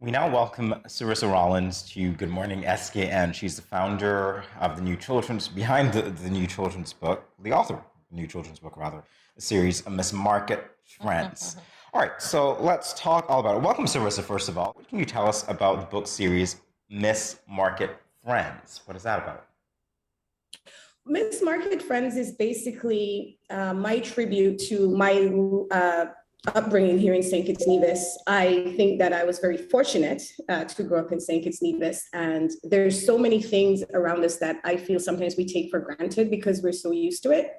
We now welcome Sarissa Rawlins to Good Morning SKN. She's the founder of the new children's, behind the new children's book, the author of the new children's book, rather, the series Miss Market Friends. All right, so let's talk all about it. Welcome, Sarissa, first of all. What can you tell us about the book series Miss Market Friends? What is that about? Miss Market Friends is basically my tribute to my upbringing here in St. Kitts Nevis. I think that I was very fortunate to grow up in St. Kitts Nevis, and there's so many things around us that I feel sometimes we take for granted because we're so used to it.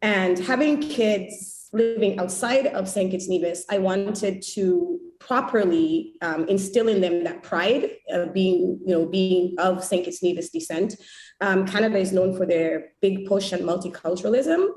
And having kids living outside of St. Kitts Nevis, I wanted to properly instill in them that pride of being of St. Kitts Nevis descent. Canada is known for their big push on multiculturalism.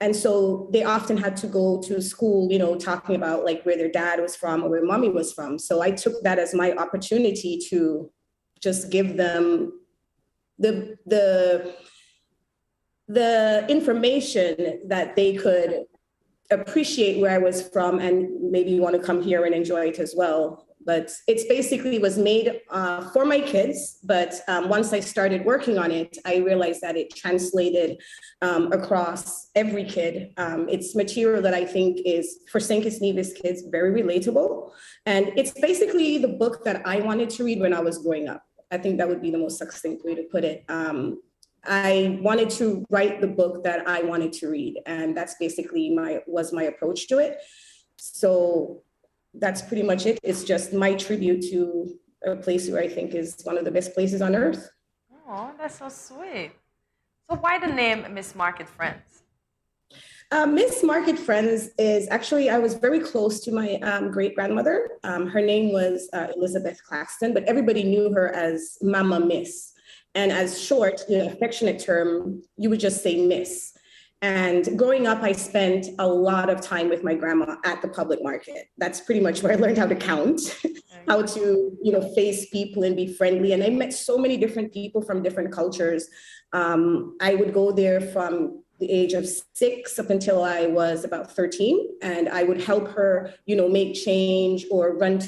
And so they often had to go to school, talking about like where their dad was from or where mommy was from. So I took that as my opportunity to just give them the information that they could appreciate where I was from and maybe want to come here and enjoy it as well. But it's basically was made for my kids. But once I started working on it, I realized that it translated across every kid. It's material that I think is for St. Kitts Nevis kids very relatable. And it's basically the book that I wanted to read when I was growing up. I think that would be the most succinct way to put it. I wanted to write the book that I wanted to read, and that's basically my approach to it. So that's pretty much it. It's just my tribute to a place where I think is one of the best places on earth. Oh, that's so sweet. So why the name Miss Market Friends? Miss Market Friends is actually, I was very close to my great-grandmother. Her name was Elizabeth Claxton, but everybody knew her as Mama Miss. And as short, affectionate term, you would just say Miss. And growing up, I spent a lot of time with my grandma at the public market. That's pretty much where I learned how to count, how to, face people and be friendly. And I met so many different people from different cultures. I would go there from the age of 6 up until I was about 13. And I would help her, make change or run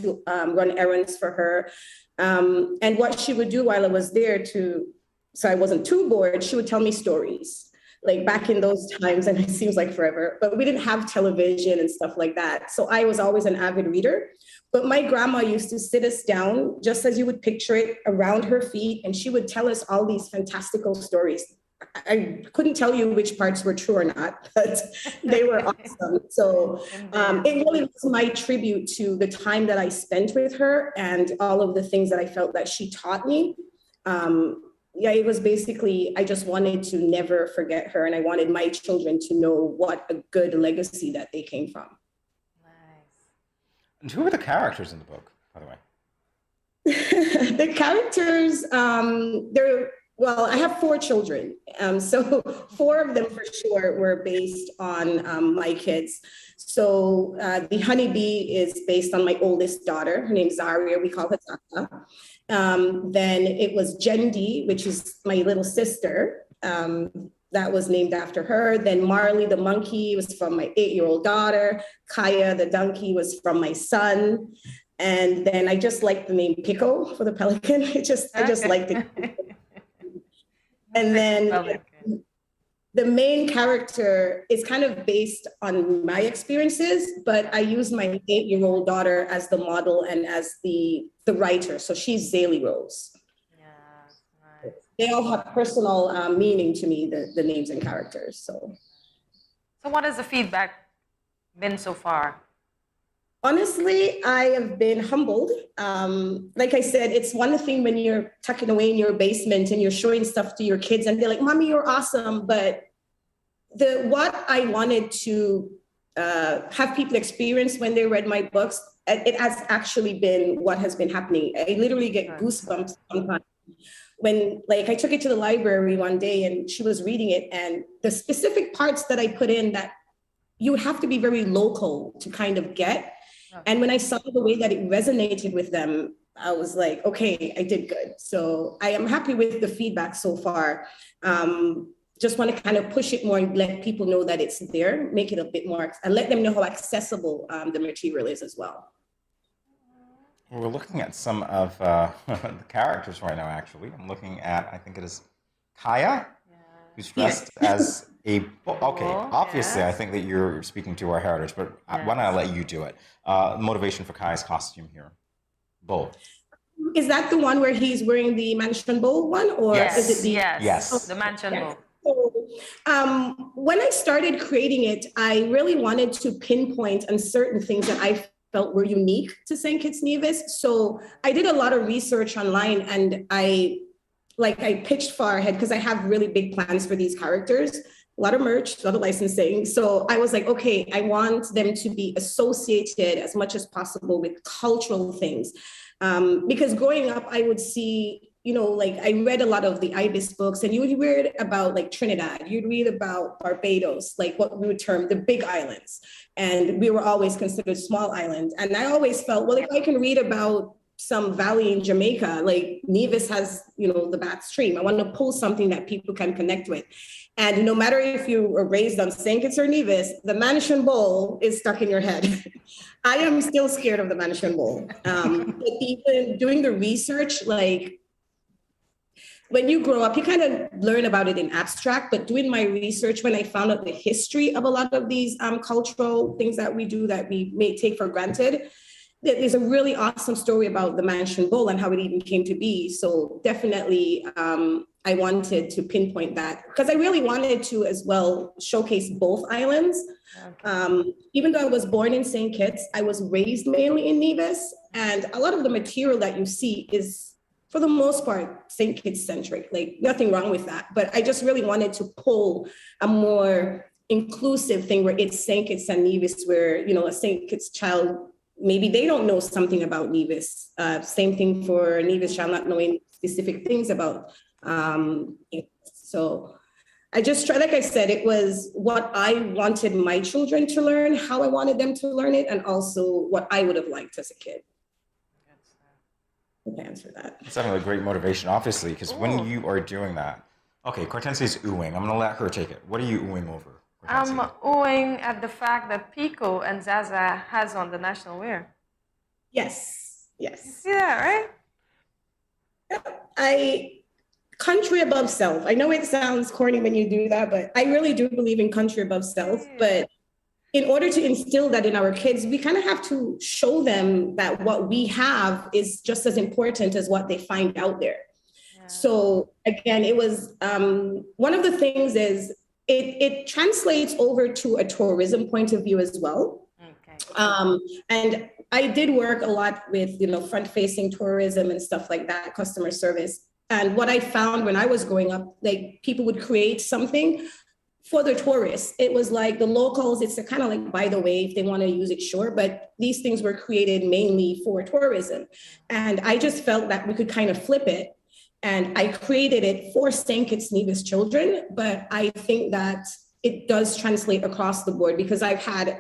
errands for her. And what she would do while I was there so I wasn't too bored, she would tell me stories. Like back in those times, and it seems like forever, but we didn't have television and stuff like that. So I was always an avid reader. But my grandma used to sit us down, just as you would picture it, around her feet, and she would tell us all these fantastical stories. I couldn't tell you which parts were true or not, but they were awesome. So it really was my tribute to the time that I spent with her and all of the things that I felt that she taught me. It was basically, I just wanted to never forget her, and I wanted my children to know what a good legacy that they came from. Nice. And who are the characters in the book, by the way? The characters, I have 4 children. So 4 of them for sure were based on my kids. So the honeybee is based on my oldest daughter. Her name's Zaria. We call her Tata. Then it was Jendi, which is my little sister. That was named after her. Then Marley the monkey was from my 8-year-old daughter. Kaya the donkey was from my son. And then I just liked the name Pico for the pelican. I just liked it. And then the main character is kind of based on my experiences, but I use my 8-year-old daughter as the model and as the writer. So she's Zaylee Rose. Yeah, nice. They all have personal meaning to me, the names and characters. So what has the feedback been so far? honestly, I have been humbled. Like I said, it's one thing when you're tucking away in your basement and you're showing stuff to your kids and they're like, Mommy, you're awesome. But what I wanted to have people experience when they read my books, it has actually been what has been happening. I literally get goosebumps sometimes. When I took it to the library one day and she was reading it, and the specific parts that I put in that you would have to be very local to kind of get. And when I saw the way that it resonated with them, I was like, okay, I did good. So I am happy with the feedback so far. Just want to kind of push it more and let people know that it's there, make it a bit more, and let them know how accessible the material is as well. We're looking at some of the characters right now, actually. I'm looking at, I think it is Kaya, Yeah. who's dressed Yes. as a bull. Okay, Bull, obviously, I yes. think that you're speaking to our heritage, but why don't I Yes. let you do it? Motivation for Kaya's costume here. Bull. Is that the one where he's wearing the mansion bowl one, or is it Yes, Yes. the? yes. Oh, Yes. The mansion yes. bowl. So, when I started creating it, I really wanted to pinpoint on certain things that I felt were unique to St. Kitts Nevis. So I did a lot of research online, and I pitched far ahead because I have really big plans for these characters. A lot of merch, a lot of licensing. So I was like, okay, I want them to be associated as much as possible with cultural things. Because growing up, I would see, like I read a lot of the Ibis books, and you would read about like Trinidad, you'd read about Barbados, like what we would term the big islands. And we were always considered small islands. And I always felt, well, if I can read about some valley in Jamaica, like Nevis has, the Bat Stream. I want to pull something that people can connect with. And no matter if you were raised on St. Kitts or Nevis, the Mansion Bowl is stuck in your head. I am still scared of the Mansion Bowl. But even doing the research, like when you grow up, you kind of learn about it in abstract, but doing my research, when I found out the history of a lot of these cultural things that we do that we may take for granted, there's a really awesome story about the Mansion Bowl and how it even came to be. So definitely, I wanted to pinpoint that because I really wanted to as well showcase both islands. Even though I was born in St. Kitts, I was raised mainly in Nevis, and a lot of the material that you see is, for the most part, St. Kitts centric. Like nothing wrong with that, but I just really wanted to pull a more inclusive thing where it's St. Kitts and Nevis, where a St. Kitts child, maybe they don't know something about Nevis. Same thing for Nevis child not knowing specific things about. So I just try, like I said, it was what I wanted my children to learn, how I wanted them to learn it, and also what I would have liked as a kid. I can answer that. It's definitely a great motivation, obviously, because when Ooh. you are doing that, okay, Cortensi's oohing. I'm going to let her take it. What are you oohing over? I'm Hortensia? oohing at the fact that Pico and Zaza has on the national wear. Yes, You yes. see that, right? Country above self. I know it sounds corny when you do that, but I really do believe in country above self. Yeah. But in order to instill that in our kids, we kind of have to show them that what we have is just as important as what they find out there. Yeah. So again, it was one of the things is it translates over to a tourism point of view as well. Okay. And I did work a lot with, front-facing tourism and stuff like that, customer service. And what I found when I was growing up, like people would create something for the tourists. It was like the locals, it's kind of like, by the way, if they want to use it, sure. But these things were created mainly for tourism. And I just felt that we could kind of flip it. And I created it for St. Kitts Nevis children. But I think that it does translate across the board because I've had,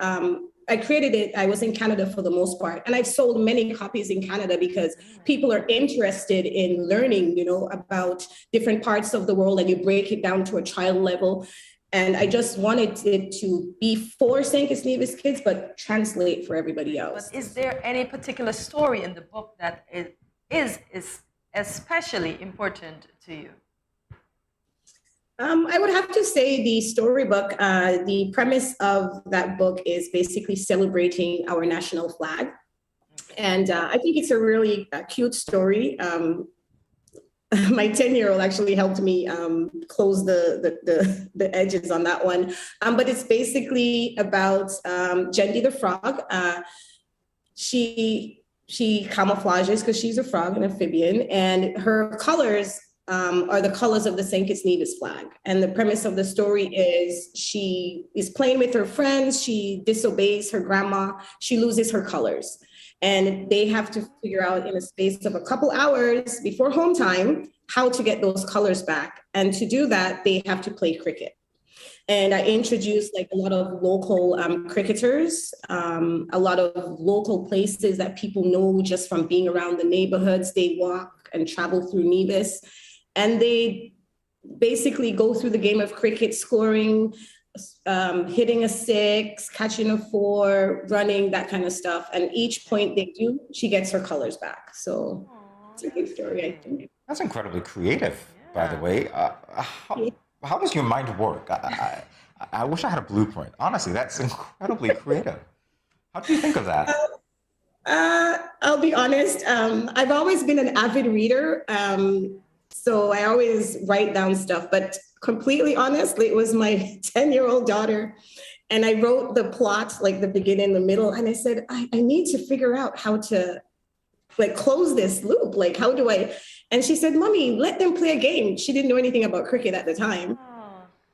I created it, I was in Canada for the most part, and I've sold many copies in Canada because people are interested in learning, about different parts of the world, and you break it down to a child level. And I just wanted it to be for St. Kitts Nevis kids, but translate for everybody else. But is there any particular story in the book that is especially important to you? I would have to say the storybook, the premise of that book is basically celebrating our national flag. And I think it's a really cute story. My 10-year-old actually helped me close the edges on that one. But it's basically about Jendi the frog. She camouflages because she's a frog, an amphibian, and her colors are the colors of the St. Kitts Nevis flag. And the premise of the story is she is playing with her friends, she disobeys her grandma, she loses her colors. And they have to figure out in a space of a couple hours before home time how to get those colors back. And to do that, they have to play cricket. And I introduced like a lot of local cricketers, a lot of local places that people know just from being around the neighborhoods. They walk and travel through Nevis, and they basically go through the game of cricket, scoring hitting a 6, catching a 4, running, that kind of stuff. And each point they do, she gets her colors back. So it's a good story, I think. That's incredibly creative, by the way. How does your mind work? I wish I had a blueprint. Honestly, that's incredibly creative. How do you think of that? I'll be honest. I've always been an avid reader. So I always write down stuff, but completely honestly, it was my 10-year-old daughter. And I wrote the plot, like the beginning, the middle. And I said, I need to figure out how to like close this loop. Like, how do I? And she said, Mommy, let them play a game. She didn't know anything about cricket at the time.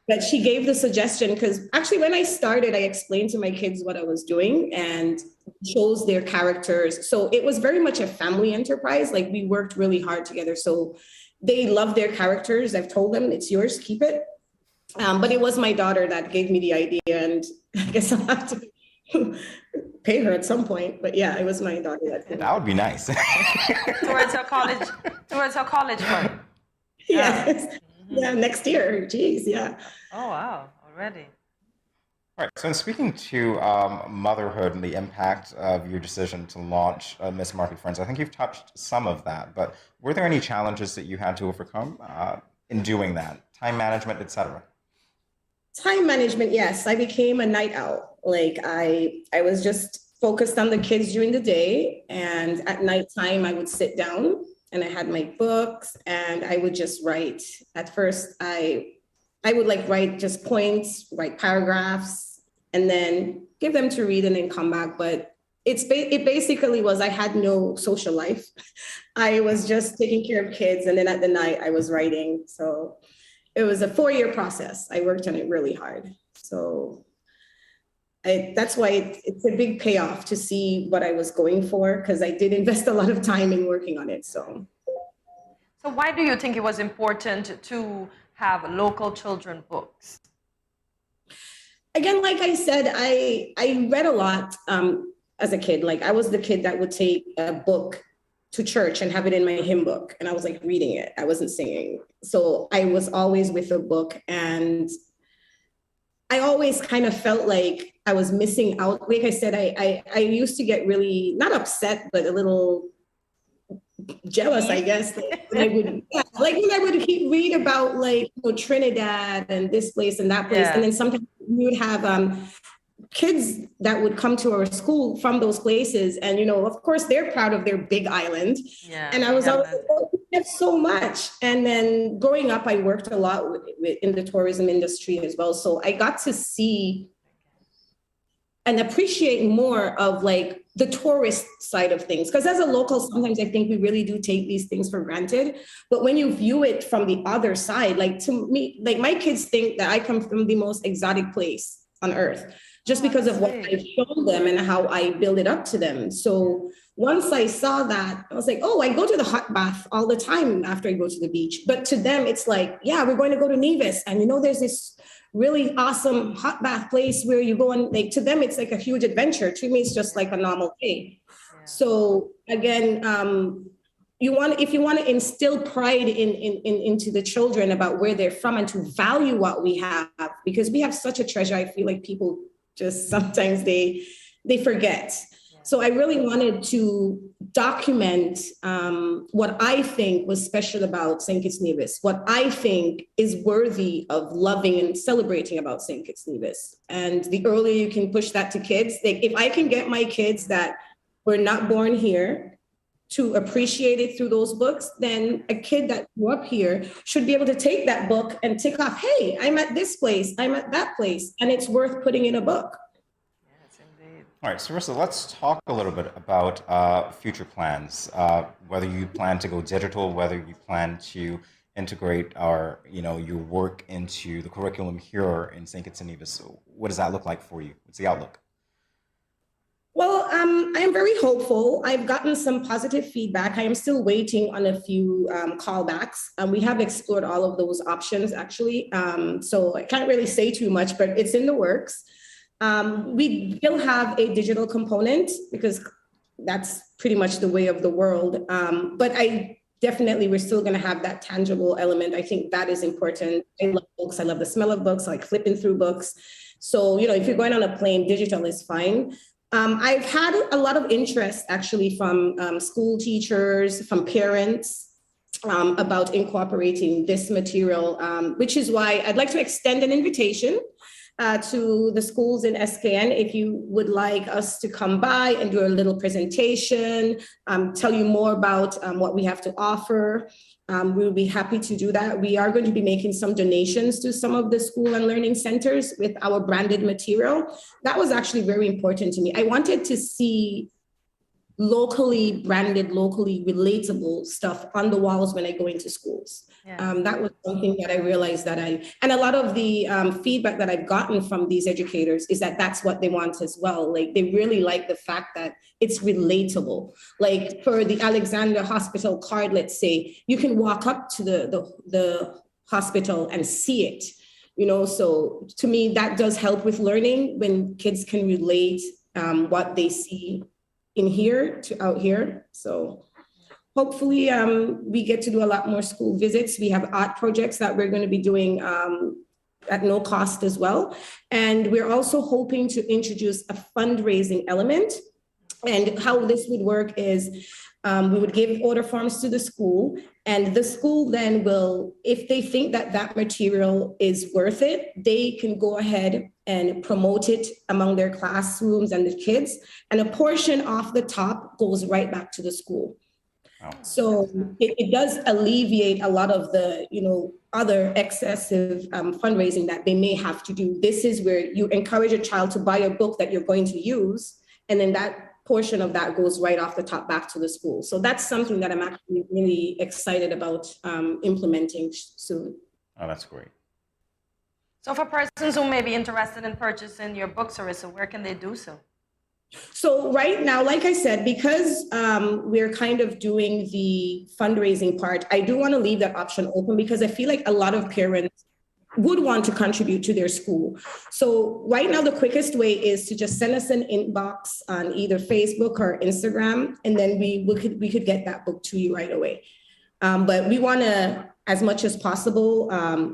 But she gave the suggestion because actually when I started, I explained to my kids what I was doing and chose their characters. So it was very much a family enterprise. Like we worked really hard together. So they love their characters. I've told them it's yours, keep it. But it was my daughter that gave me the idea, and I guess I'll have to pay her at some point. But yeah, it was my daughter that did it. That would be nice. Towards her college fund. Yes. Yeah, next year. Geez, yeah. Oh wow, already. All right. So, in speaking to motherhood and the impact of your decision to launch Miss Market Friends, I think you've touched some of that. But were there any challenges that you had to overcome in doing that? Time management, etc. Time management, yes. I became a night owl. Like I was just focused on the kids during the day, and at nighttime I would sit down and I had my books and I would just write. At first, I would like write just points, write paragraphs, and then give them to read and then come back. But it basically was I had no social life. I was just taking care of kids, and then at the night I was writing. So it was a 4-year process. I worked on it really hard. So that's why it's a big payoff to see what I was going for, because I did invest a lot of time in working on it. So why do you think it was important to have local children books? Again, like I said, I read a lot as a kid. Like I was the kid that would take a book to church and have it in my hymn book. And I was like reading it. I wasn't singing. So I was always with a book. And I always kind of felt like I was missing out. Like I said, I used to get really, not upset, but a little jealous, I guess. Like when I would read about like Trinidad and this place and that place. Yeah. And then sometimes we would have kids that would come to our school from those places, and of course they're proud of their big island. Yeah, and I was always like, oh, we have so much. And then growing up, I worked a lot in the tourism industry as well, so I got to see and appreciate more of like the tourist side of things, because as a local, sometimes I think we really do take these things for granted. But when you view it from the other side, like to me, like my kids think that I come from the most exotic place on earth, just because of what I show them and how I build it up to them. So once I saw that, I was like, oh, I go to the hot bath all the time after I go to the beach. But to them, it's like, yeah, we're going to go to Nevis. And there's this really awesome hot bath place where you go, and like to them, it's like a huge adventure. To me, it's just like a normal day. Yeah. So again, if you want to instill pride into the children about where they're from and to value what we have, because we have such a treasure. I feel like people just sometimes they forget. So I really wanted to document what I think was special about St. Kitts Nevis, what I think is worthy of loving and celebrating about St. Kitts Nevis. And the earlier you can push that to kids, if I can get my kids that were not born here to appreciate it through those books, then a kid that grew up here should be able to take that book and tick off, hey, I'm at this place, I'm at that place, and it's worth putting in a book. Yes, indeed. All right, Sarissa, let's talk a little bit about future plans, whether you plan to go digital, whether you plan to integrate your work into the curriculum here in St. Kitts and Nevis. So what does that look like for you? What's the outlook? Well, I am very hopeful. I've gotten some positive feedback. I am still waiting on a few callbacks. We have explored all of those options, actually. So I can't really say too much, but it's in the works. We will have a digital component because that's pretty much the way of the world. But I definitely we're still going to have that tangible element. I think that is important. I love books. I love the smell of books, like flipping through books. So, if you're going on a plane, digital is fine. I've had a lot of interest actually from school teachers, from parents, about incorporating this material, which is why I'd like to extend an invitation to the schools in SKN. If you would like us to come by and do a little presentation, tell you more about what we have to offer, we'll be happy to do that. We are going to be making some donations to some of the school and learning centers with our branded material. That was actually very important to me. I wanted to see locally branded, locally relatable stuff on the walls when I go into schools. Yeah. That was something that I realized and a lot of the feedback that I've gotten from these educators is that that's what they want as well. Like, they really like the fact that it's relatable. Like, for the Alexander Hospital card, let's say, you can walk up to the hospital and see it, so to me, that does help with learning when kids can relate what they see in here to out here. So hopefully we get to do a lot more school visits. We have art projects that we're going to be doing at no cost as well. And we're also hoping to introduce a fundraising element. And how this would work is we would give order forms to the school, and the school then will, if they think that that material is worth it, they can go ahead and promote it among their classrooms and the kids. And a portion off the top goes right back to the school. Wow. So it does alleviate a lot of the, other excessive fundraising that they may have to do. This is where you encourage a child to buy a book that you're going to use, and then that portion of that goes right off the top back to the school. So that's something that I'm actually really excited about implementing soon. Oh, that's great. So for persons who may be interested in purchasing your book, Sarissa, where can they do so? So right now, like I said, because we're kind of doing the fundraising part, I do want to leave that option open because I feel like a lot of parents would want to contribute to their school. So right now, the quickest way is to just send us an inbox on either Facebook or Instagram, and then we could get that book to you right away. But we want to, as much as possible,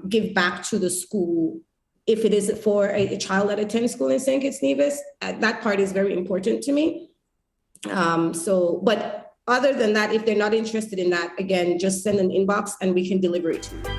give back to the school. If it is for a child that attends school in St. Kitts Nevis, that part is very important to me. But other than that, if they're not interested in that, again, just send an inbox and we can deliver it to you.